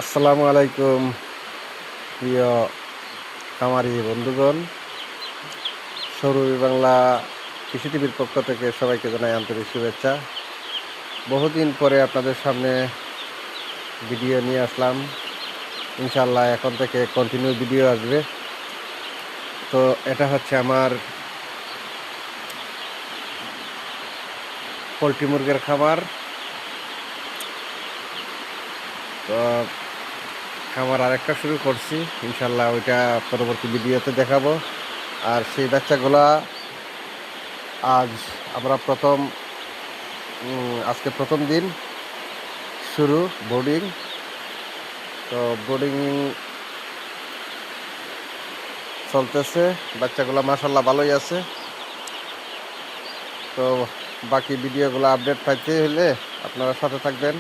আসসালামু আলাইকুম প্রিয় খামারি বন্ধুগণ। সৌরভী বাংলা কৃষি টিভির পক্ষ থেকে সবাইকে জানাই আন্তরিক শুভেচ্ছা। বহুদিন পরে আপনাদের সামনে ভিডিও নিয়ে আসলাম। ইনশাল্লাহ এখন থেকে কন্টিনিউ ভিডিও আসবে। তো এটা হচ্ছে আমার পোলট্রি মুরগির খামার। তো খামার আরেকটা শুরু করছি, ইনশাল্লাহ ওইটা পরবর্তী ভিডিওতে দেখাবো। আর সেই বাচ্চাগুলা আজ আমরা আজকে প্রথম দিন শুরু বোর্ডিং। তো বোর্ডিং চলতেছে, বাচ্চাগুলো মাশাল্লাহ ভালোই আছে। তো বাকি ভিডিওগুলো আপডেট পাইতে হলে আপনারা সাথে থাকবেন।